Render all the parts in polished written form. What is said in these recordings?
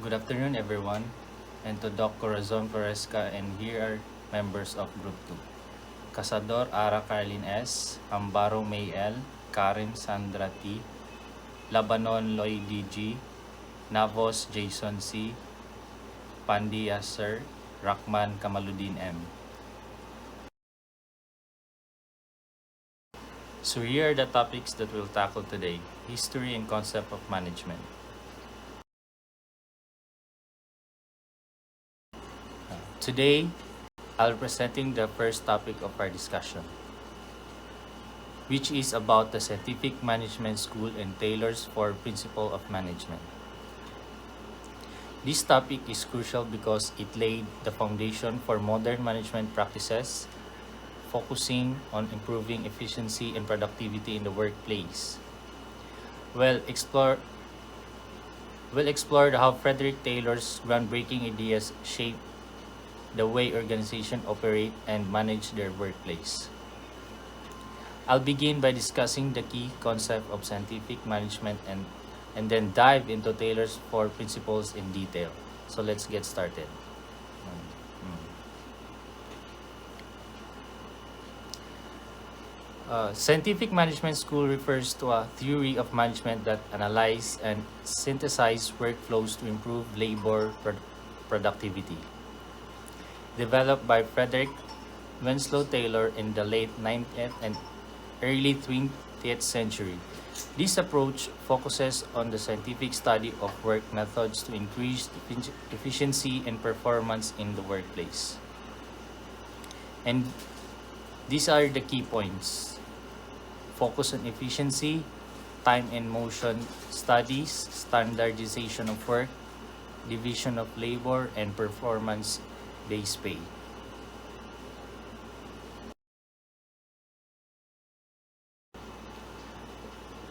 Good afternoon, everyone, and to Doc Corazon Floresca, and here are members of Group 2. Casador Ara Carlin S., Ambaro May L., Karen Sandra T., Labanon Loy DG, Navos Jason C., Pandia Sir, Rakman Kamaludin M. So here are the topics that we'll tackle today: history and concept of management. Today, I'll be presenting the first topic of our discussion, which is about the Scientific Management School and Taylor's 4 Principles of Management. This topic is crucial because it laid the foundation for modern management practices, focusing on improving efficiency and productivity in the workplace. We'll explore how Frederick Taylor's groundbreaking ideas shape the way organizations operate and manage their workplace. I'll begin by discussing the key concept of scientific management and then dive into Taylor's 4 principles in detail. So let's get started. Scientific Management School refers to a theory of management that analyzes and synthesizes workflows to improve labor productivity. Developed by Frederick Winslow Taylor in the late 19th and early 20th century, this approach focuses on the scientific study of work methods to increase efficiency and performance in the workplace. And these are the key points: focus on efficiency, time and motion studies, standardization of work, division of labor, and performance-based pay.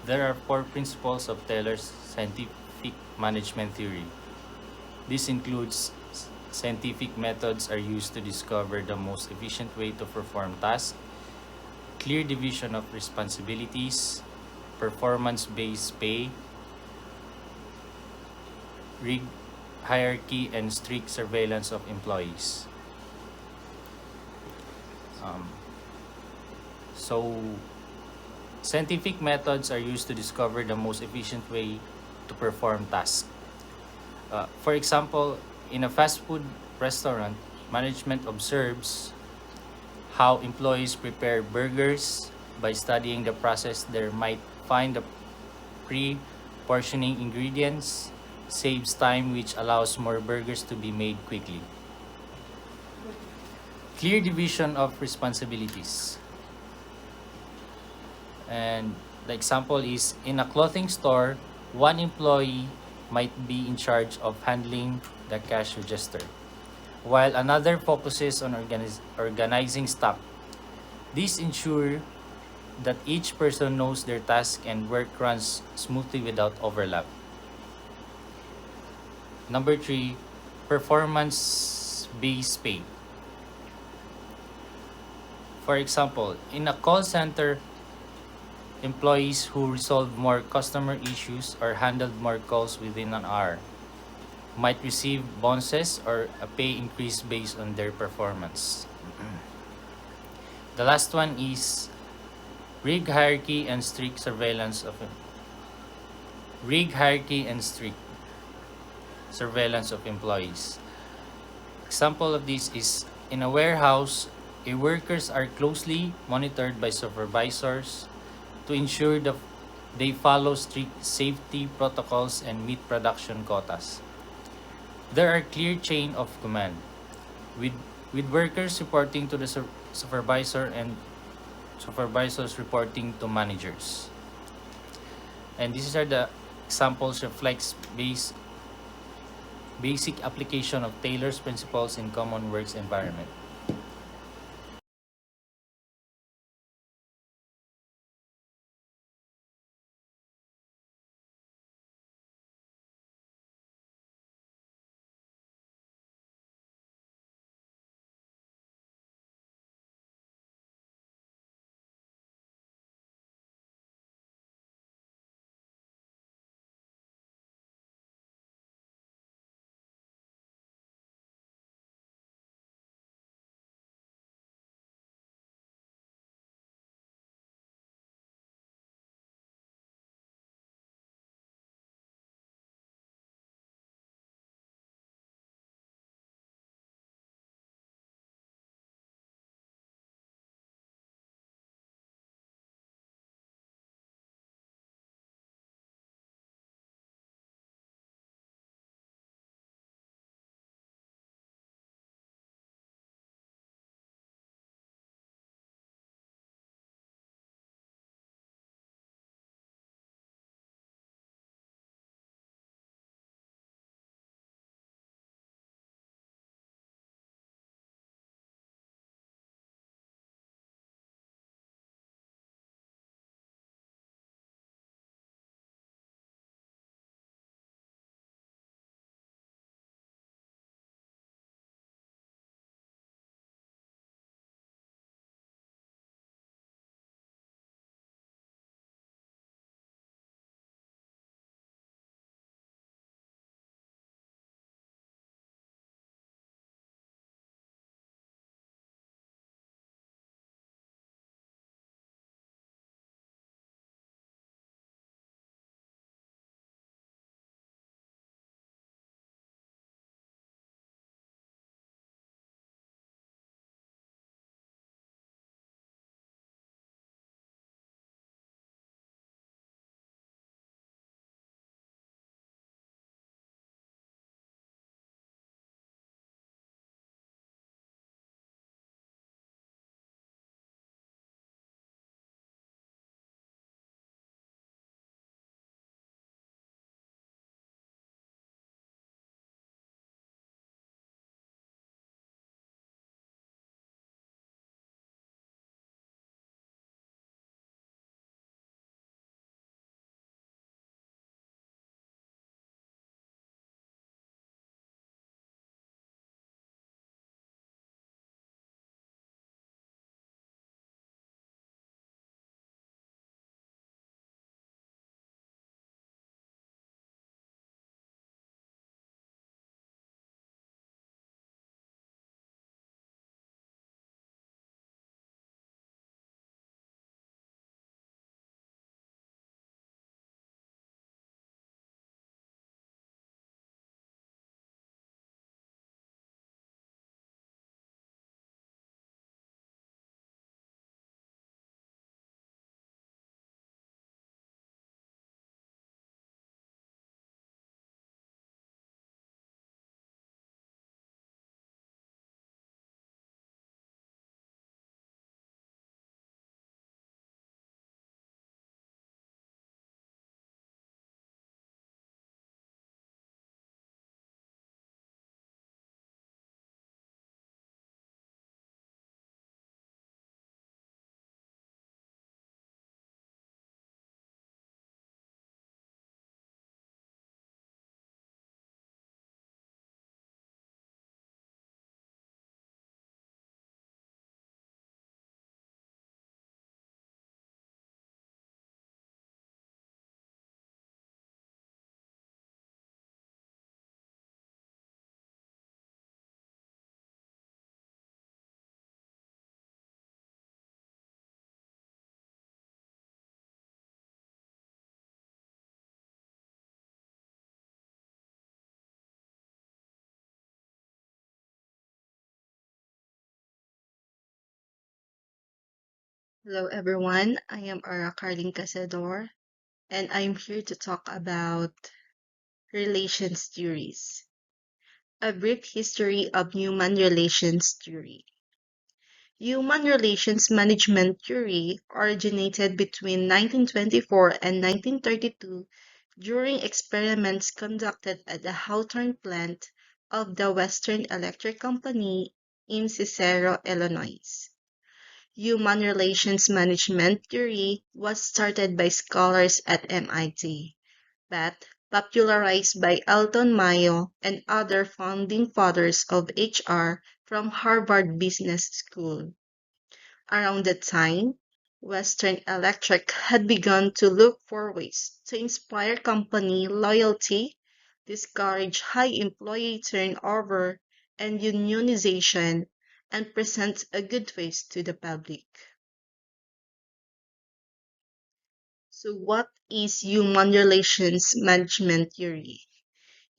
There are 4 principles of Taylor's scientific management theory. This includes scientific methods are used to discover the most efficient way to perform tasks, clear division of responsibilities, performance-based pay, rig hierarchy, and strict surveillance of employees. Scientific methods are used to discover the most efficient way to perform tasks. For example, in a fast food restaurant, management observes how employees prepare burgers. By studying the process, they might find the pre-portioning ingredients saves time, which allows more burgers to be made quickly. Clear division of responsibilities. And the example is, in a clothing store, one employee might be in charge of handling the cash register, while another focuses on organizing stock. This ensures that each person knows their task and work runs smoothly without overlap. Number 3, performance-based pay. For example, in a call center, employees who resolve more customer issues or handled more calls within an hour might receive bonuses or a pay increase based on their performance. The last one is rig hierarchy and strict surveillance of employees. Example of this is, in a warehouse, workers are closely monitored by supervisors to ensure that they follow strict safety protocols and meet production quotas. There are clear chain of command, with workers reporting to the supervisor and supervisors reporting to managers. And these are the examples reflects basic application of Taylor's principles in common works environment. Hello, everyone. I am Ara Carlin Casador, and I'm here to talk about relations theories. A brief history of human relations theory. Human relations management theory originated between 1924 and 1932 during experiments conducted at the Hawthorne plant of the Western Electric Company in Cicero, Illinois. Human relations management theory was started by scholars at MIT, but popularized by Elton Mayo and other founding fathers of HR from Harvard Business School. Around that time, Western Electric had begun to look for ways to inspire company loyalty, discourage high employee turnover and unionization, and present a good face to the public. So, what is human relations management theory?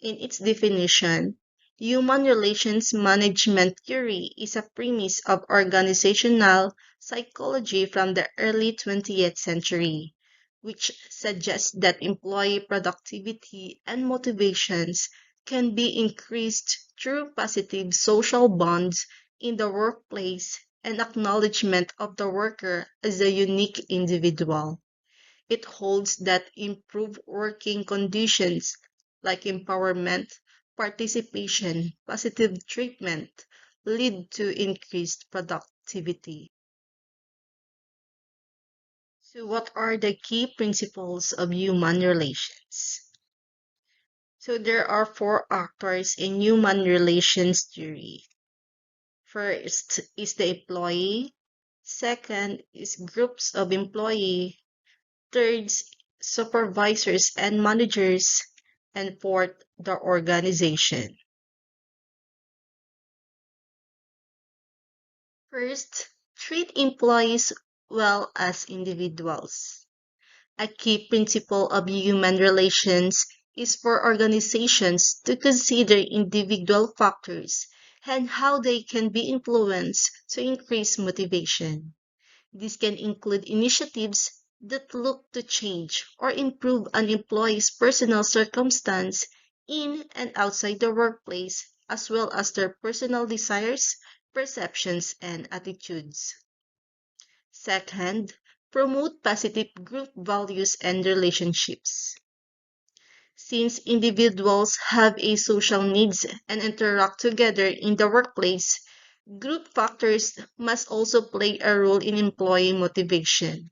In its definition, human relations management theory is a premise of organizational psychology from the early 20th century, which suggests that employee productivity and motivations can be increased through positive social bonds in the workplace and acknowledgement of the worker as a unique individual. It holds that improved working conditions like empowerment, participation, positive treatment lead to increased productivity. So, what are the key principles of human relations? So, there are four actors in human relations theory. First is the employee, second is groups of employee, third, supervisors and managers, and fourth, the organization. First, treat employees well as individuals. A key principle of human relations is for organizations to consider individual factors and how they can be influenced to increase motivation. This can include initiatives that look to change or improve an employee's personal circumstance in and outside the workplace, as well as their personal desires, perceptions, and attitudes. Second, promote positive group values and relationships. Since individuals have a social needs and interact together in the workplace, group factors must also play a role in employee motivation.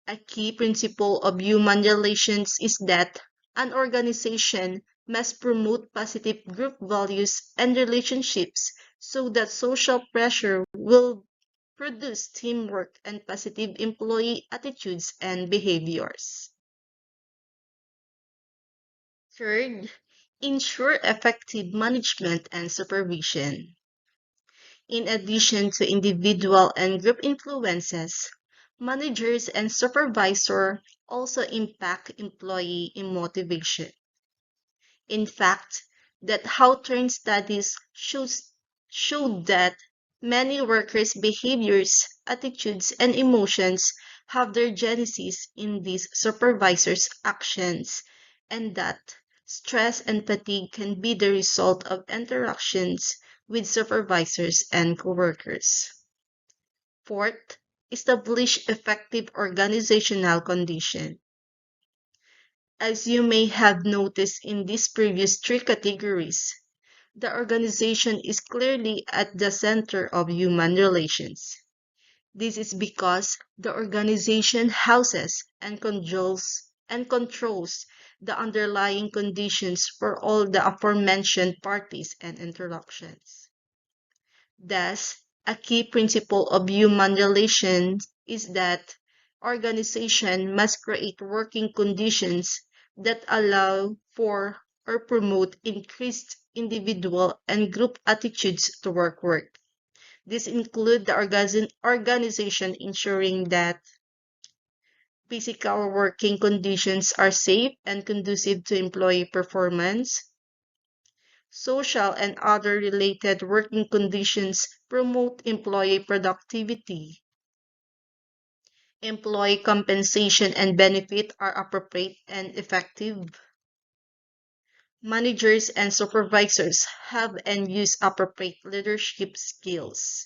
A key principle of human relations is that an organization must promote positive group values and relationships so that social pressure will produce teamwork and positive employee attitudes and behaviors. Third, ensure effective management and supervision. In addition to individual and group influences, managers and supervisors also impact employee motivation. In fact, that Hawthorne studies showed that many workers' behaviors, attitudes, and emotions have their genesis in these supervisors' actions, and that stress and fatigue can be the result of interactions with supervisors and coworkers. Fourth, establish effective organizational condition. As you may have noticed in these previous three categories, the organization is clearly at the center of human relations. This is because the organization houses and controls the underlying conditions for all the aforementioned parties and interactions. Thus, a key principle of human relations is that organization must create working conditions that allow for or promote increased individual and group attitudes to work. This include the organization ensuring that physical working conditions are safe and conducive to employee performance. Social and other related working conditions promote employee productivity. Employee compensation and benefit are appropriate and effective. Managers and supervisors have and use appropriate leadership skills.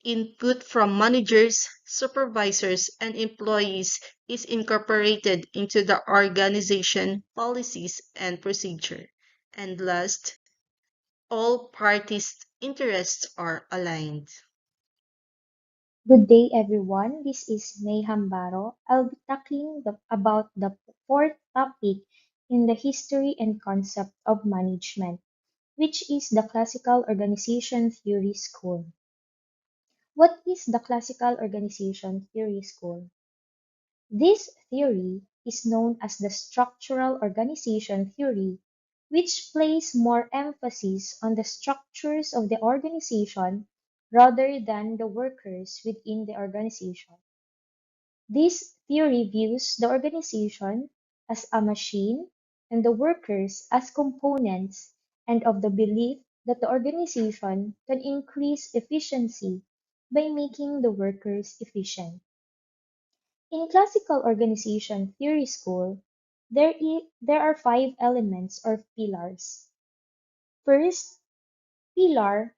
Input from managers, supervisors, and employees is incorporated into the organization policies and procedure. And last, all parties' interests are aligned. Good day, everyone. This is May Hambaro. I'll be tackling about the fourth topic in the history and concept of management, which is the classical organization theory school. What is the classical organization theory school? This theory is known as the structural organization theory, which places more emphasis on the structures of the organization rather than the workers within the organization. This theory views the organization as a machine and the workers as components, and of the belief that the organization can increase efficiency by making the workers efficient. In classical organization theory school, there are five elements or pillars. First pillar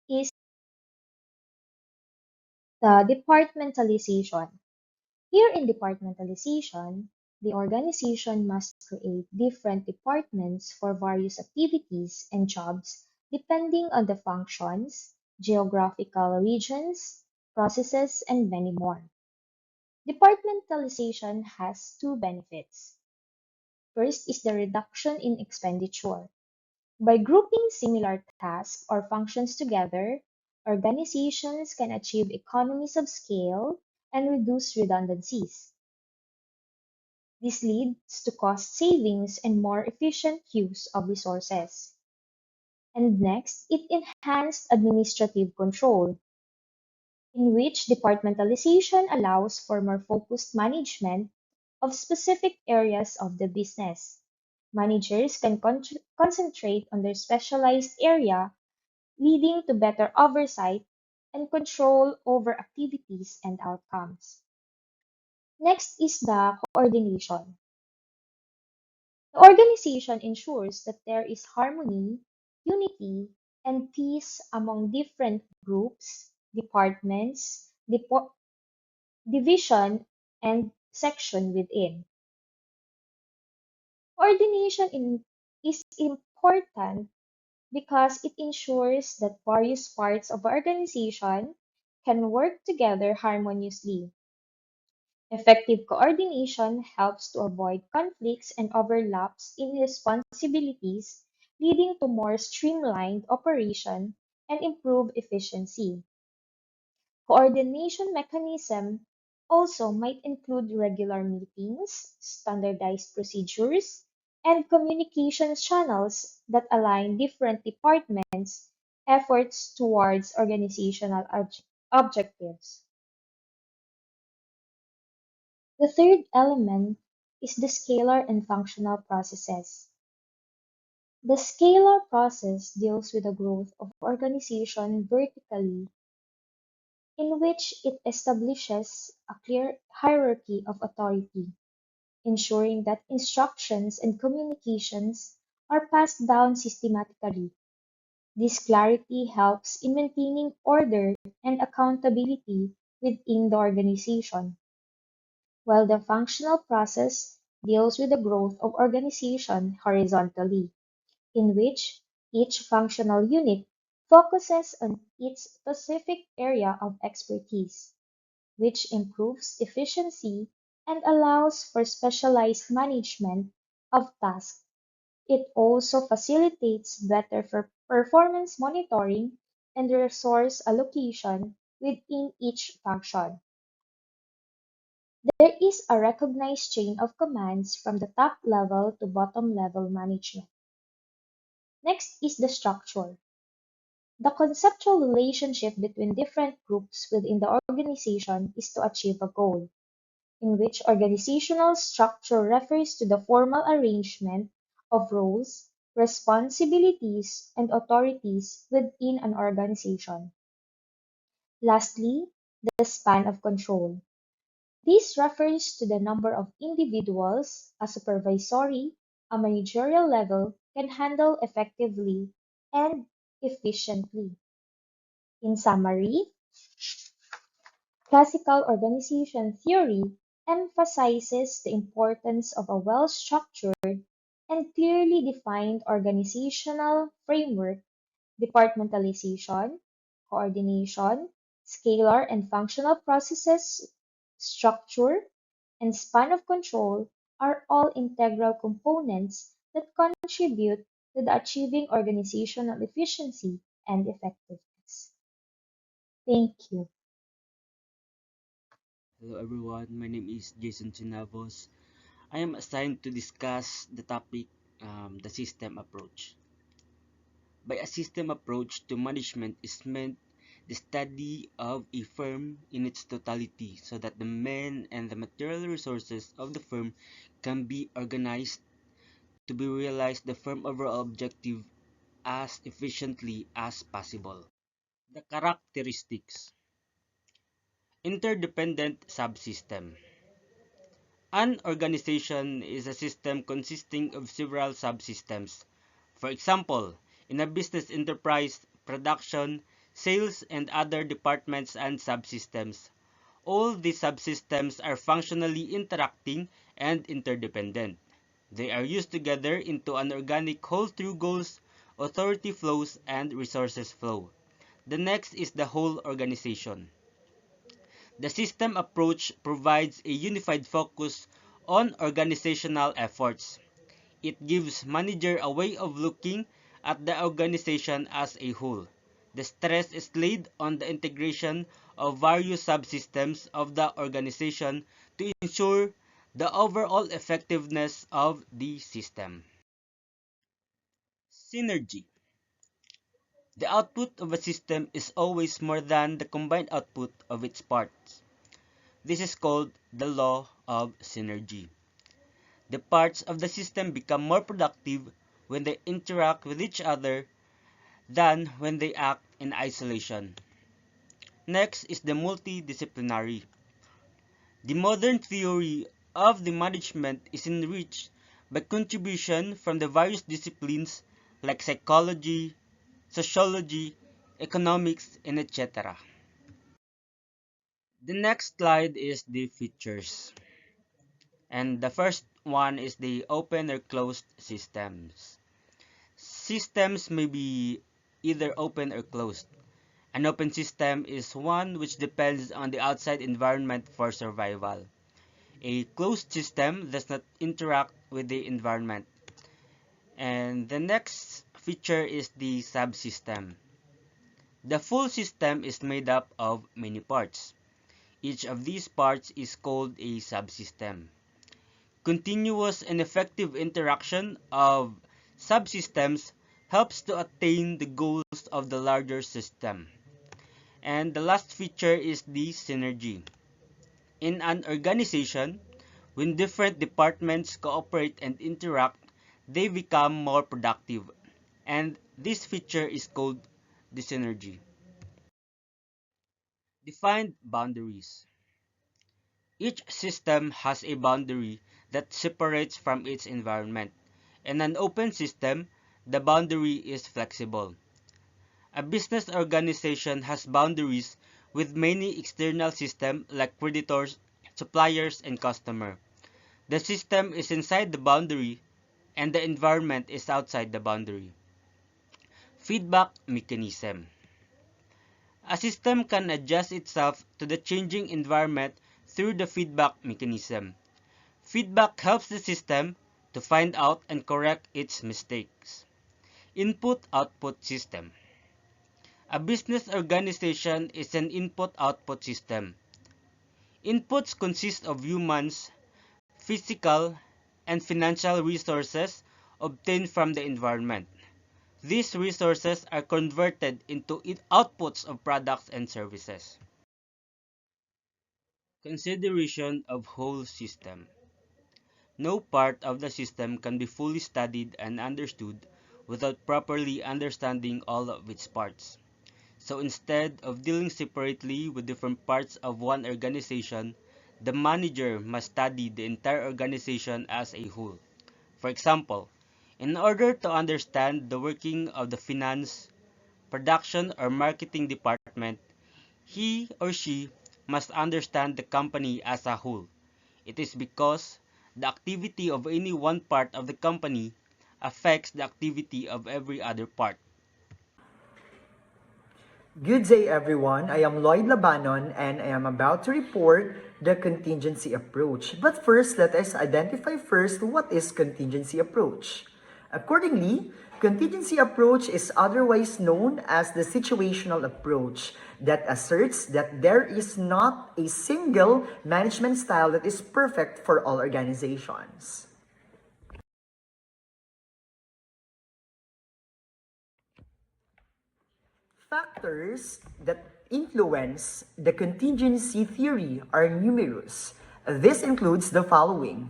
is the departmentalization. Here in departmentalization, the organization must create different departments for various activities and jobs depending on the functions, geographical regions, processes, and many more. Departmentalization has two benefits. First is the reduction in expenditure. By grouping similar tasks or functions together, organizations can achieve economies of scale and reduce redundancies. This leads to cost savings and more efficient use of resources. And next, it enhanced administrative control, in which departmentalization allows for more focused management of specific areas of the business. Managers can concentrate on their specialized area, leading to better oversight and control over activities and outcomes. Next is the coordination. The organization ensures that there is harmony, unity, and peace among different groups, departments, division, and section within. Is important because it ensures that various parts of the organization can work together harmoniously. Effective coordination helps to avoid conflicts and overlaps in responsibilities, leading to more streamlined operation and improved efficiency. Coordination mechanism also might include regular meetings, standardized procedures, and communications channels that align different departments' efforts towards organizational objectives. The third element is the scalar and functional processes. The scalar process deals with the growth of organization vertically, in which it establishes a clear hierarchy of authority, ensuring that instructions and communications are passed down systematically. This clarity helps in maintaining order and accountability within the organization, while the functional process deals with the growth of organization horizontally, in which each functional unit focuses on its specific area of expertise, which improves efficiency and allows for specialized management of tasks. It also facilitates better performance monitoring and resource allocation within each function. There is a recognized chain of commands from the top level to bottom level management. Next is the structure. The conceptual relationship between different groups within the organization is to achieve a goal, in which organizational structure refers to the formal arrangement of roles, responsibilities, and authorities within an organization. Lastly, the span of control. This refers to the number of individuals a supervisory, a managerial level can handle effectively and efficiently. In summary, classical organization theory emphasizes the importance of a well-structured and clearly defined organizational framework. Departmentalization, coordination, scalar and functional processes, structure, and span of control are all integral components that contribute to the achieving organizational efficiency and effectiveness. Thank you. Hello everyone, my name is Jason Chinavos. I am assigned to discuss the topic the system approach. By a system approach to management is meant the study of a firm in its totality so that the men and the material resources of the firm can be organized to be realized the firm overall objective as efficiently as possible. The characteristics. Interdependent subsystem. An organization is a system consisting of several subsystems. For example, in a business enterprise, production, sales, and other departments and subsystems. All these subsystems are functionally interacting and interdependent. They are used together into an organic whole through goals, authority flows, and resources flow. The next is the whole organization. The system approach provides a unified focus on organizational efforts. It gives manager a way of looking at the organization as a whole. The stress is laid on the integration of various subsystems of the organization to ensure the overall effectiveness of the system. Synergy. The output of a system is always more than the combined output of its parts. This is called the law of synergy. The parts of the system become more productive when they interact with each other than when they act in isolation. Next is the multidisciplinary. The modern theory of the management is enriched by contribution from the various disciplines like psychology, sociology, economics, and etc. The next slide is the features. And the first one is the open or closed systems. Systems may be either open or closed. An open system is one which depends on the outside environment for survival. A closed system does not interact with the environment. And the next feature is the subsystem. The full system is made up of many parts. Each of these parts is called a subsystem. Continuous and effective interaction of subsystems helps to attain the goals of the larger system. And the last feature is the synergy. In an organization, when different departments cooperate and interact, they become more productive. And this feature is called the synergy. Defined boundaries. Each system has a boundary that separates from its environment. In an open system, the boundary is flexible. A business organization has boundaries with many external systems like creditors, suppliers, and customers. The system is inside the boundary and the environment is outside the boundary. Feedback mechanism. A system can adjust itself to the changing environment through the feedback mechanism. Feedback helps the system to find out and correct its mistakes. Input-output system. A business organization is an input-output system. Inputs consist of humans, physical, and financial resources obtained from the environment. These resources are converted into outputs of products and services. Consideration of whole system. No part of the system can be fully studied and understood without properly understanding all of its parts. So instead of dealing separately with different parts of one organization, the manager must study the entire organization as a whole. For example, in order to understand the working of the finance, production, or marketing department, he or she must understand the company as a whole. It is because the activity of any one part of the company affects the activity of every other part. Good day, everyone. I am Lloyd Labanon and I am about to report the contingency approach. But first, let us identify first what is contingency approach. Accordingly, contingency approach is otherwise known as the situational approach that asserts that there is not a single management style that is perfect for all organizations. Factors that influence the contingency theory are numerous. This includes the following.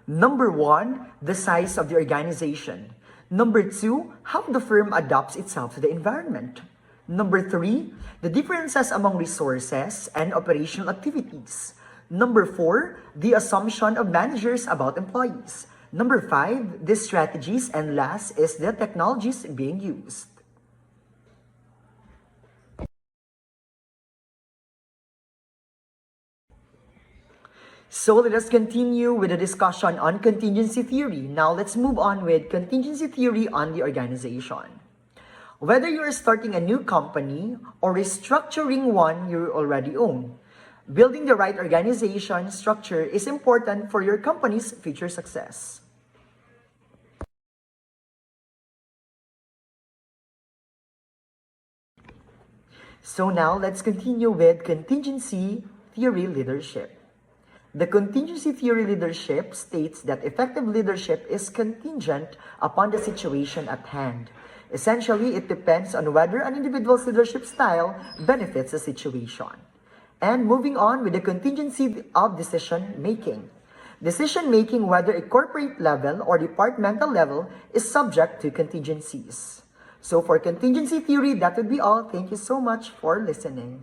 Number one, the size of the organization. Number two, how the firm adapts itself to the environment. Number three, the differences among resources and operational activities. Number four, the assumption of managers about employees. Number five, the strategies, and last is the technologies being used. So let us continue with the discussion on contingency theory. Now let's move on with contingency theory on the organization. Whether you are starting a new company or restructuring one you already own, building the right organization structure is important for your company's future success. So now let's continue with contingency theory leadership. The contingency theory leadership states that effective leadership is contingent upon the situation at hand. Essentially, it depends on whether an individual's leadership style benefits the situation. And moving on with the contingency of decision making. Decision making, whether at corporate level or departmental level, is subject to contingencies. So for contingency theory, that would be all. Thank you so much for listening.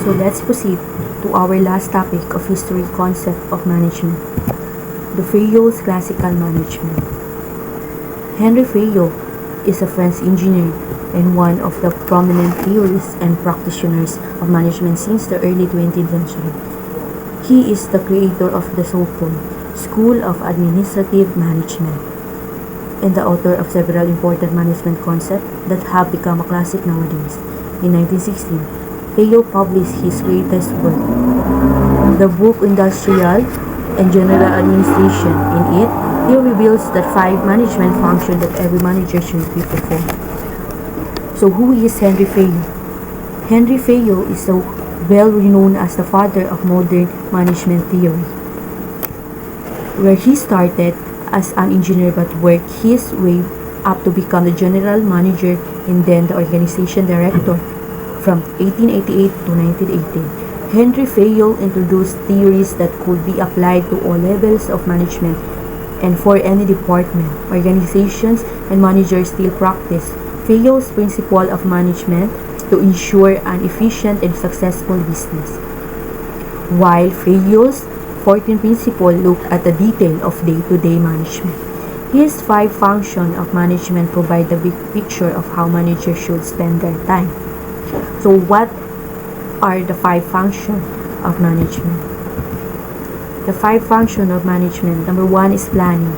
So let's proceed to our last topic of history concept of management, the Fayol's classical management. Henry Fayol is a French engineer and one of the prominent theorists and practitioners of management since the early 20th century. He is the creator of the so-called School of Administrative Management and the author of several important management concepts that have become a classic nowadays. In 1916, Fayol published his greatest work, the book Industrial and General Administration. In it, he reveals that 5 management functions that every manager should be performed. So who is Henry Fayol? Henry Fayol is so well renowned as the father of modern management theory, where he started as an engineer but worked his way up to become the general manager and then the organization director. From 1888 to 1918, Henry Fayol introduced theories that could be applied to all levels of management and for any department, organizations, and managers still practice Fayol's principle of management to ensure an efficient and successful business. While Fayol's 14 principle looked at the detail of day-to-day management, his 5 functions of management provide the big picture of how managers should spend their time. So what are the 5 functions of management? The 5 functions of management. Number 1 is planning.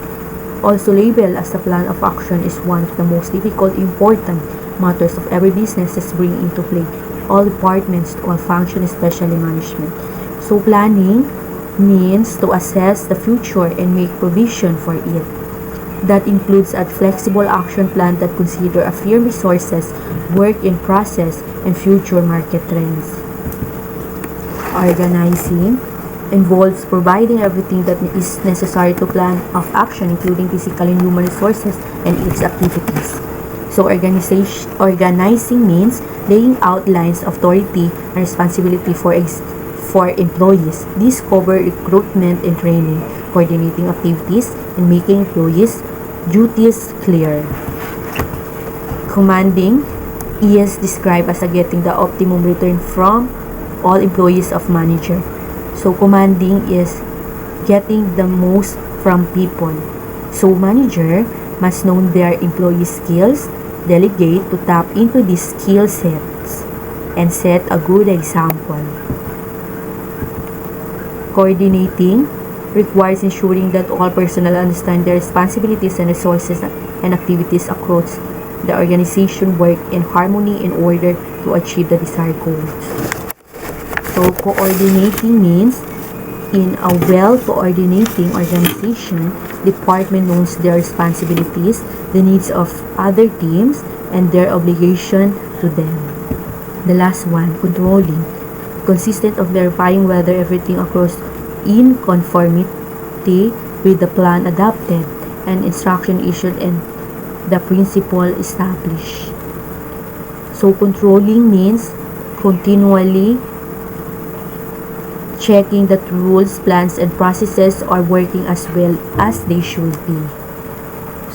Also labeled as the plan of action, is one of the most difficult, important matters of every business is bring into play all departments to all functions, especially management. So planning means to assess the future and make provision for it. That includes a flexible action plan that consider a firm resources, work in process, and future market trends. Organizing involves providing everything that is necessary to plan of action, including physical and human resources and its activities. So organizing means laying out lines of authority and responsibility for employees. These cover recruitment and training, coordinating activities, and making employees' duties clear. Commanding is described as getting the optimum return from all employees of manager. So commanding is getting the most from people. So manager must know their employee skills, delegate to tap into these skill sets, and set a good example. Coordinating requires ensuring that all personnel understand their responsibilities and resources and activities across the organization work in harmony in order to achieve the desired goals. So coordinating means in a well-coordinating organization, department knows their responsibilities, the needs of other teams, and their obligation to them. The last one, controlling, consistent of verifying whether everything occurs in conformity with the plan adopted and instruction issued and the principle established. So controlling means continually checking that rules, plans, and processes are working as well as they should be.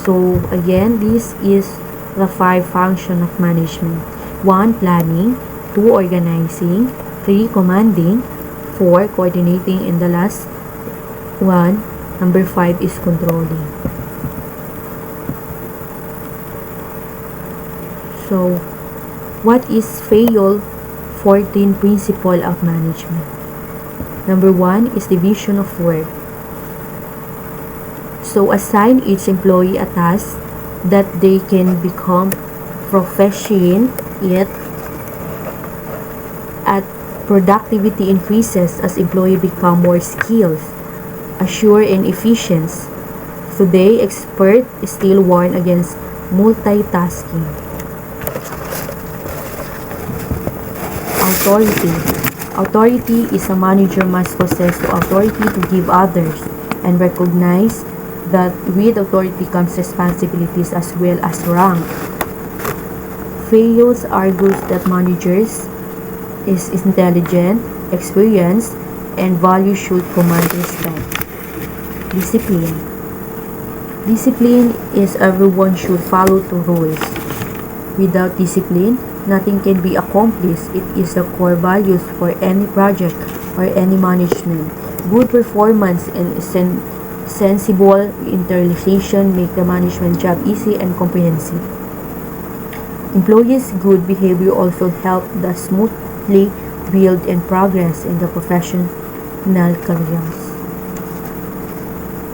So again, this is the 5 functions of management. 1. Planning. 2. Organizing. 3. Commanding. 4. Coordinating. And the last one, number 5, is controlling. So, what is Fayol 14 principle of management? Number 1 is division of work. So, assign each employee a task that they can become proficient at productivity increases as employees become more skilled, assured, and efficient. Today, experts still warn against multitasking. Authority. Authority is a manager must possess the authority to give others and recognize that with authority comes responsibilities as well as rank. Fayol argues that managers is intelligent, experienced, and value should command respect. Discipline. Discipline is everyone should follow the rules. Without discipline, nothing can be accomplished. It is the core values for any project or any management. Good performance and sensible internalization make the management job easy and comprehensive. Employees' good behavior also help the smoothly build and progress in the professional careers.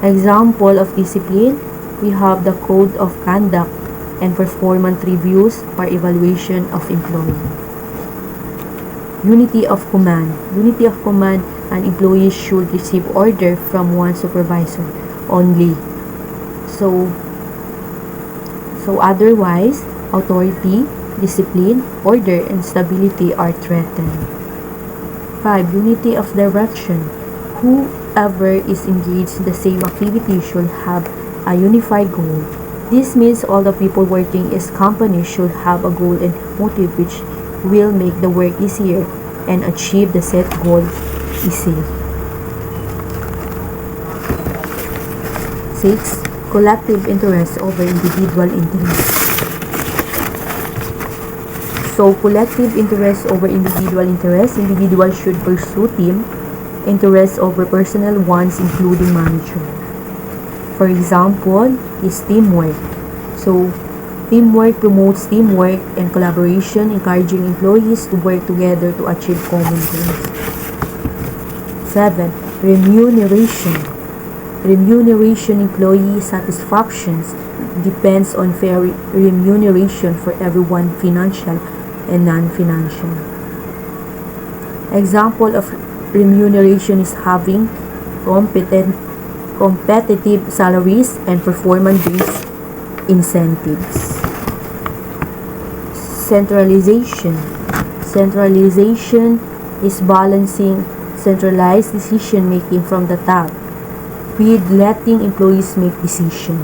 Example of discipline, we have the code of conduct and performance reviews for evaluation of employee. Unity of command. Unity of command, an employee should receive order from one supervisor only. So otherwise, authority, discipline, order, and stability are threatened. 5. Unity of direction. Whoever is engaged in the same activity should have a unified goal. This means all the people working in company should have a goal and motive which will make the work easier and achieve the set goal easily. 6. Collective interest over individual interest. So, collective interest over individual interest. Individuals should pursue team interests over personal ones, including manager. For example, is teamwork. So, teamwork promotes teamwork and collaboration, encouraging employees to work together to achieve common goals. 7. Remuneration. Remuneration. Employee satisfactions depends on fair remuneration for everyone, financial and non-financial. Example of remuneration is having competitive salaries and performance-based incentives. Centralization. Centralization is balancing centralized decision-making from the top with letting employees make decisions.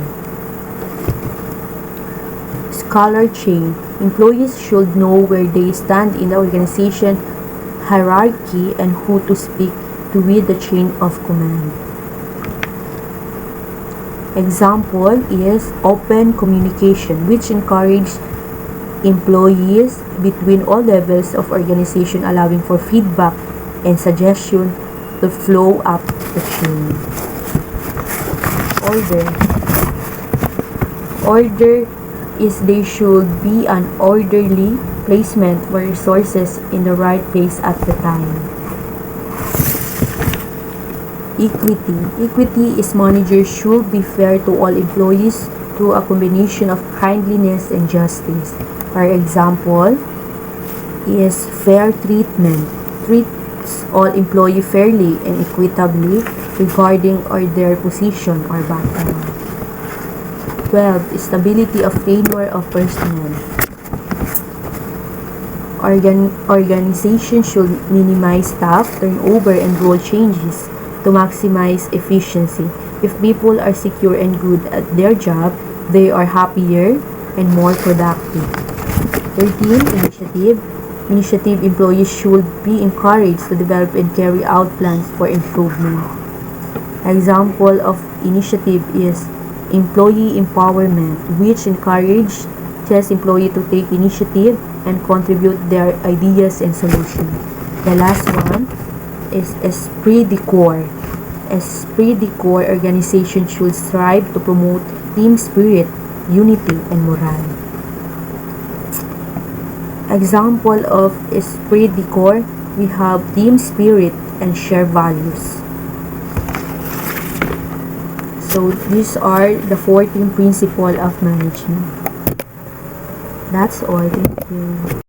Scholar chain. Employees should know where they stand in the organization hierarchy and who to speak to with the chain of command. Example is open communication, which encourages employees between all levels of organization, allowing for feedback and suggestion to flow up the chain. Order is there should be an orderly placement for resources in the right place at the time. Equity is managers should be fair to all employees through a combination of kindliness and justice. For example, is fair treatment. Treats all employees fairly and equitably regarding or their position or background. 12. Stability of tenure of personnel. Organization should minimize staff turnover and role changes to maximize efficiency. If people are secure and good at their job, they are happier and more productive. 13. Initiative employees should be encouraged to develop and carry out plans for improvement. Example of initiative is employee empowerment, which encourages employees to take initiative and contribute their ideas and solutions. The last one is esprit de corps. Esprit de corps organization should strive to promote team spirit, unity, and morale. Example of esprit de corps, we have team spirit and shared values. So these are the 14 principles of management. That's all. Thank you.